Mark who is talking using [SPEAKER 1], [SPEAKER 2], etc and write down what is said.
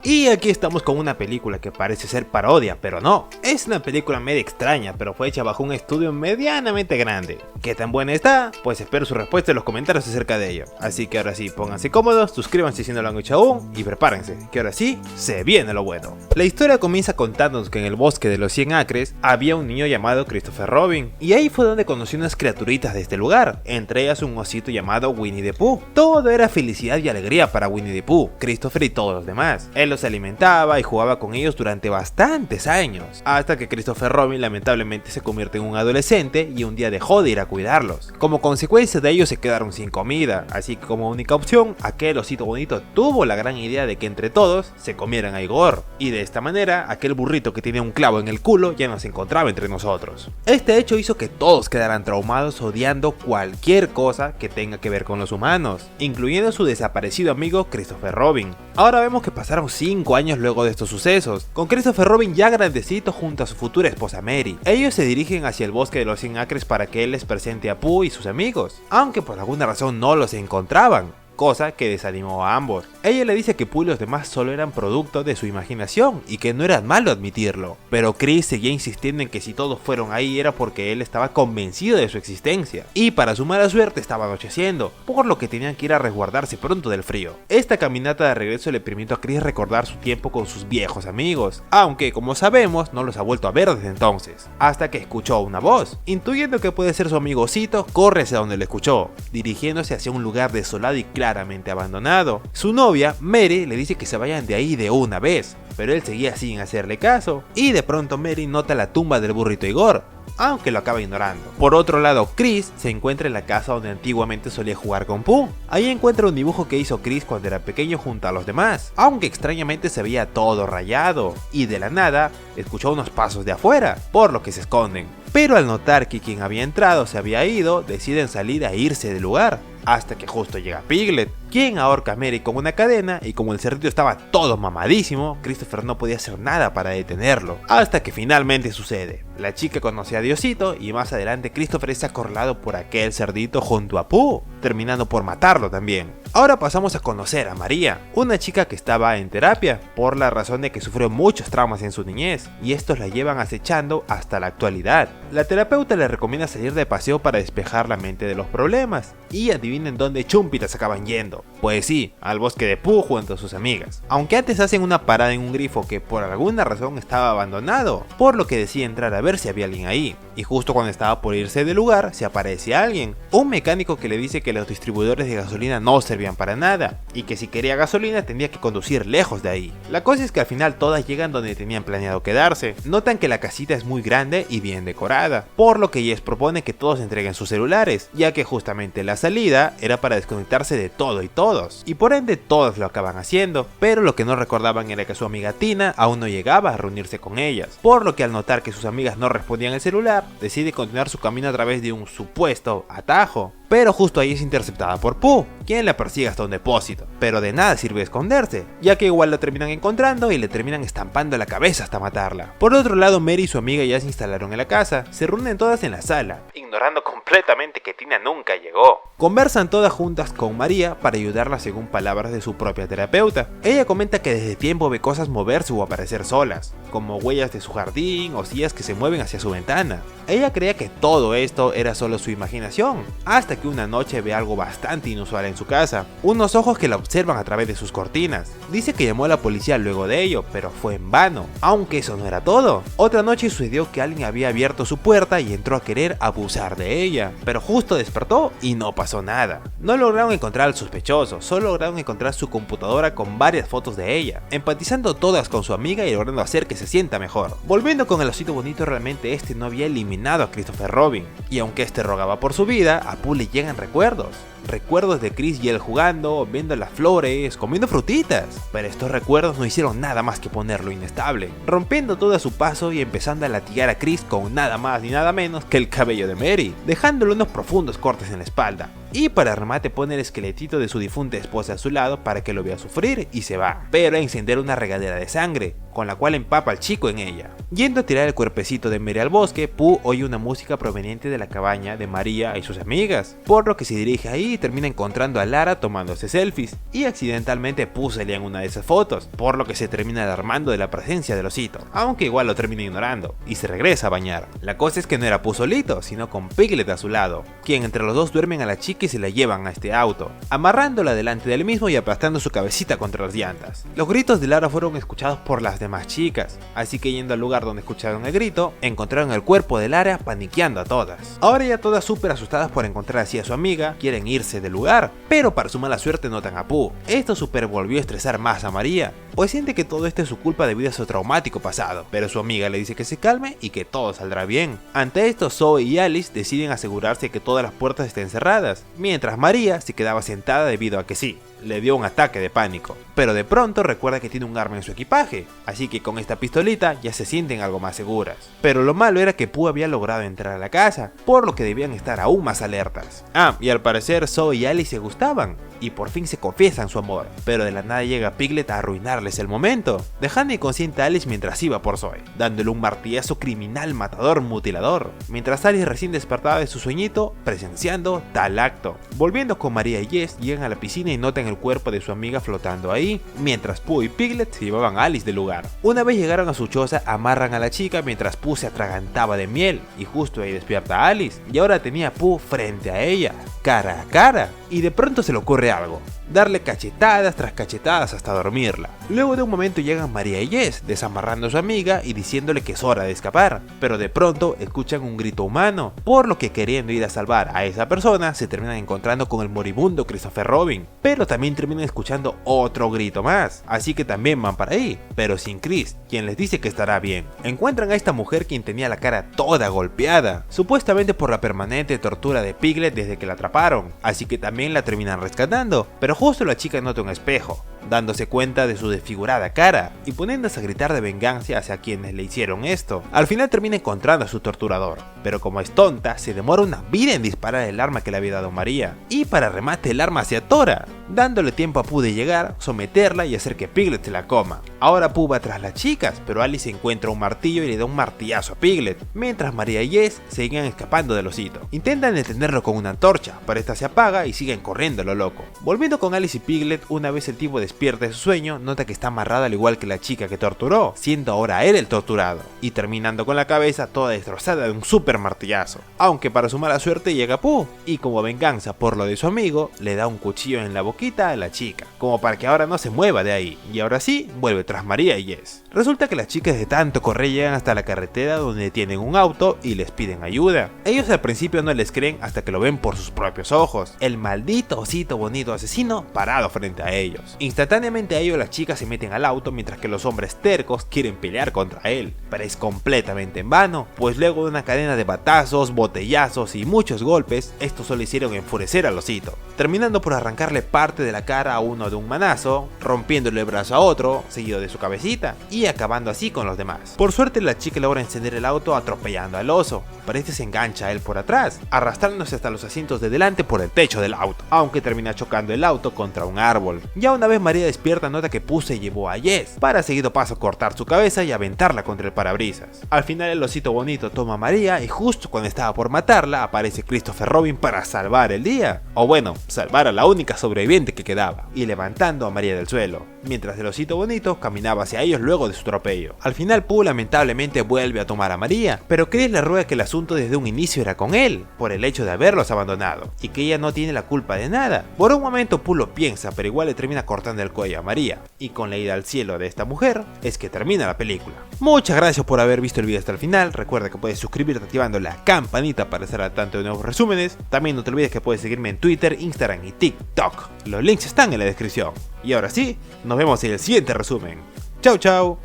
[SPEAKER 1] Y aquí estamos con una película que parece ser parodia, pero no. Es una película media extraña, pero fue hecha bajo un estudio medianamente grande. ¿Qué tan buena está? Pues espero su respuesta en los comentarios acerca de ello. Así que ahora sí, pónganse cómodos, suscríbanse si no lo han hecho aún, y prepárense, que ahora sí, se viene lo bueno. La historia comienza contándonos que en el bosque de los 100 acres había un niño llamado Christopher Robin, y ahí fue donde conoció unas criaturitas de este lugar, entre ellas un osito llamado Winnie the Pooh. Todo era felicidad y alegría para Winnie the Pooh, Christopher y todos los demás. Él los alimentaba y jugaba con ellos durante bastantes años, hasta que Christopher Robin lamentablemente se convierte en un adolescente y un día dejó de ir a cuidarlos. Como consecuencia de ello se quedaron sin comida, así que como única opción, aquel osito bonito tuvo la gran idea de que entre todos se comieran a Igor, y de esta manera aquel burrito que tenía un clavo en el culo ya no se encontraba entre nosotros. Este hecho hizo que todos quedaran traumados odiando cualquier cosa que tenga que ver con los humanos, incluyendo su desaparecido amigo Christopher Robin. Ahora vemos que pasaron 5 años luego de estos sucesos, con Christopher Robin ya grandecito junto a su futura esposa Mary. Ellos se dirigen hacia el bosque de los 100 acres para que él les presente a Pooh y sus amigos, aunque por alguna razón no los encontraban, cosa que desanimó a ambos. Ella le dice que Pooh y los demás solo eran producto de su imaginación y que no era malo admitirlo, pero Chris seguía insistiendo en que si todos fueron ahí era porque él estaba convencido de su existencia, y para su mala suerte estaba anocheciendo, por lo que tenían que ir a resguardarse pronto del frío. Esta caminata de regreso le permitió a Chris recordar su tiempo con sus viejos amigos, aunque como sabemos no los ha vuelto a ver desde entonces, hasta que escuchó una voz. Intuyendo que puede ser su amigocito, corre hacia donde lo escuchó, dirigiéndose hacia un lugar desolado y claramente abandonado. Su novia, Mary, le dice que se vayan de ahí de una vez, pero él seguía sin hacerle caso, y de pronto Mary nota la tumba del burrito Igor, aunque lo acaba ignorando. Por otro lado, Chris se encuentra en la casa donde antiguamente solía jugar con Pooh. Ahí encuentra un dibujo que hizo Chris cuando era pequeño junto a los demás, aunque extrañamente se veía todo rayado, y de la nada escuchó unos pasos de afuera, por lo que se esconden. Pero al notar que quien había entrado se había ido, deciden salir a irse del lugar, hasta que justo llega Piglet, quien ahorca a Mary con una cadena, y como el cerdito estaba todo mamadísimo, Christopher no podía hacer nada para detenerlo, hasta que finalmente sucede. La chica conoce a Diosito y más adelante Christopher es acorralado por aquel cerdito junto a Pooh, terminando por matarlo también. Ahora pasamos a conocer a María, una chica que estaba en terapia, por la razón de que sufrió muchos traumas en su niñez, y estos la llevan acechando hasta la actualidad. La terapeuta le recomienda salir de paseo para despejar la mente de los problemas, y adivinen dónde chumpitas acaban yendo. Pues sí, al bosque de Pooh junto a sus amigas, aunque antes hacen una parada en un grifo que por alguna razón estaba abandonado, por lo que decide entrar a ver si había alguien ahí, y justo cuando estaba por irse del lugar se aparece alguien, un mecánico que le dice que los distribuidores de gasolina no servían para nada, y que si quería gasolina tendría que conducir lejos de ahí. La cosa es que al final todas llegan donde tenían planeado quedarse. Notan que la casita es muy grande y bien decorada, por lo que Jess propone que todos entreguen sus celulares, ya que justamente la salida era para desconectarse de todo y todos, y por ende todas lo acaban haciendo, pero lo que no recordaban era que su amiga Tina aún no llegaba a reunirse con ellas, por lo que al notar que sus amigas no respondían el celular, decide continuar su camino a través de un supuesto atajo. Pero justo ahí es interceptada por Pooh, quien la persigue hasta un depósito, pero de nada sirve esconderse, ya que igual la terminan encontrando y le terminan estampando la cabeza hasta matarla. Por otro lado, Mary y su amiga ya se instalaron en la casa, se reúnen todas en la sala, ignorando completamente que Tina nunca llegó. Conversan todas juntas con María para ayudarla según palabras de su propia terapeuta. Ella comenta que desde tiempo ve cosas moverse o aparecer solas, como huellas de su jardín o sillas que se mueven hacia su ventana. Ella creía que todo esto era solo su imaginación, hasta que una noche ve algo bastante inusual en su casa, unos ojos que la observan a través de sus cortinas. Dice que llamó a la policía luego de ello, pero fue en vano, aunque eso no era todo. Otra noche sucedió que alguien había abierto su puerta y entró a querer abusar de ella, pero justo despertó y no pasó nada. No lograron encontrar al sospechoso, solo lograron encontrar su computadora con varias fotos de ella, empatizando todas con su amiga y logrando hacer que se sienta mejor. Volviendo con el osito bonito, realmente este no había eliminado a Christopher Robin, y aunque este rogaba por su vida, a Pooh le llegan recuerdos de Chris y él jugando, viendo las flores, comiendo frutitas, pero estos recuerdos no hicieron nada más que ponerlo inestable, rompiendo todo a su paso y empezando a latigar a Chris con nada más ni nada menos que el cabello de Mary, dejándole unos profundos cortes en la espalda. Y para remate pone el esqueletito de su difunta esposa a su lado para que lo vea sufrir y se va, pero a encender una regadera de sangre, con la cual empapa al chico en ella. Yendo a tirar el cuerpecito de Mary al bosque, Pooh oye una música proveniente de la cabaña de María y sus amigas, por lo que se dirige ahí así termina encontrando a Lara tomándose selfies y accidentalmente Pooh salía en una de esas fotos, por lo que se termina alarmando de la presencia del osito, aunque igual lo termina ignorando y se regresa a bañar. La cosa es que no era Pooh solito, sino con Piglet a su lado, quien entre los dos duermen a la chica y se la llevan a este auto, amarrándola delante del mismo y aplastando su cabecita contra las llantas. Los gritos de Lara fueron escuchados por las demás chicas, así que yendo al lugar donde escucharon el grito, encontraron el cuerpo de Lara paniqueando a todas. Ahora ya todas súper asustadas por encontrar así a su amiga, quieren irse del lugar, pero para su mala suerte notan a Pooh. Esto super volvió a estresar más a María, pues siente que todo esto es su culpa debido a su traumático pasado, pero su amiga le dice que se calme y que todo saldrá bien. Ante esto, Zoe y Alice deciden asegurarse que todas las puertas estén cerradas, mientras María se quedaba sentada debido a que sí, le dio un ataque de pánico, pero de pronto recuerda que tiene un arma en su equipaje, así que con esta pistolita ya se sienten algo más seguras. Pero lo malo era que Pooh había logrado entrar a la casa, por lo que debían estar aún más alertas. Y al parecer Zoe y Alice se gustaban, y por fin se confiesan su amor, pero de la nada llega Piglet a arruinarles el momento, dejando inconsciente a Alice mientras iba por Zoe, dándole un martillazo criminal matador mutilador, mientras Alice recién despertaba de su sueñito, presenciando tal acto. Volviendo con María y Jess, llegan a la piscina y notan el cuerpo de su amiga flotando ahí, mientras Pooh y Piglet se llevaban a Alice del lugar. Una vez llegaron a su choza, amarran a la chica mientras Pooh se atragantaba de miel, y justo ahí despierta a Alice, y ahora tenía a Pooh frente a ella, cara a cara, y de pronto se le ocurre algo: darle cachetadas tras cachetadas hasta dormirla. Luego de un momento llegan María y Jess, desamarrando a su amiga y diciéndole que es hora de escapar, pero de pronto escuchan un grito humano, por lo que queriendo ir a salvar a esa persona se terminan encontrando con el moribundo Christopher Robin, pero también terminan escuchando otro grito más, así que también van para ahí, pero sin Chris, quien les dice que estará bien. Encuentran a esta mujer quien tenía la cara toda golpeada, supuestamente por la permanente tortura de Piglet desde que la atraparon, así que también la terminan rescatando, pero justo la chica nota un espejo, dándose cuenta de su desfigurada cara y poniéndose a gritar de venganza hacia quienes le hicieron esto. Al final termina encontrando a su torturador, pero como es tonta, se demora una vida en disparar el arma que le había dado María, y para remate el arma se atora, dándole tiempo a Pooh de llegar, someterla y hacer que Piglet se la coma. Ahora Pooh va tras las chicas, pero Alice encuentra un martillo y le da un martillazo a Piglet, mientras María y Jess seguían escapando del osito. Intentan detenerlo con una antorcha, pero esta se apaga y siguen corriendo a lo loco. Volviendo con Alice y Piglet, una vez el tipo despierta de su sueño, nota que está amarrada al igual que la chica que torturó, siendo ahora él el torturado, y terminando con la cabeza toda destrozada de un super martillazo. Aunque para su mala suerte llega Pooh, y como venganza por lo de su amigo, le da un cuchillo en la boquita a la chica, como para que ahora no se mueva de ahí, y ahora sí, vuelve tras María y Jess. Resulta que las chicas de tanto correr llegan hasta la carretera donde tienen un auto y les piden ayuda. Ellos al principio no les creen hasta que lo ven por sus propios ojos, el maldito osito bonito asesino parado frente a ellos. Instantáneamente a ello las chicas se meten al auto mientras que los hombres tercos quieren pelear contra él, pero es completamente en vano, pues luego de una cadena de batazos, botellazos y muchos golpes, estos solo hicieron enfurecer al osito, terminando por arrancarle parte de la cara a uno de un manazo, rompiéndole el brazo a otro, seguido de su cabecita, y acabando así con los demás. Por suerte la chica logra encender el auto atropellando al oso, pero este se engancha a él por atrás, arrastrándose hasta los asientos de delante por el techo del auto, aunque termina chocando el auto contra un árbol. Ya una vez María despierta nota que Pooh se llevó a Jess, para seguido paso cortar su cabeza y aventarla contra el parabrisas. Al final el osito bonito toma a María y justo cuando estaba por matarla aparece Christopher Robin para salvar el día, o bueno, salvar a la única sobreviviente que quedaba, y levantando a María del suelo, mientras el osito bonito caminaba hacia ellos luego de su atropello. Al final Pooh lamentablemente vuelve a tomar a María, pero Chris le ruega que el asunto desde un inicio era con él, por el hecho de haberlos abandonado, y que ella no tiene la culpa de nada. Por un momento Pooh lo piensa, pero igual le termina cortando el cuello a María, y con la ida al cielo de esta mujer, es que termina la película. Muchas gracias por haber visto el video hasta el final, recuerda que puedes suscribirte activando la campanita para estar al tanto de nuevos resúmenes, también no te olvides que puedes seguirme en Twitter, Instagram y TikTok, los links están en la descripción. Y ahora sí, nos vemos en el siguiente resumen. Chau chau.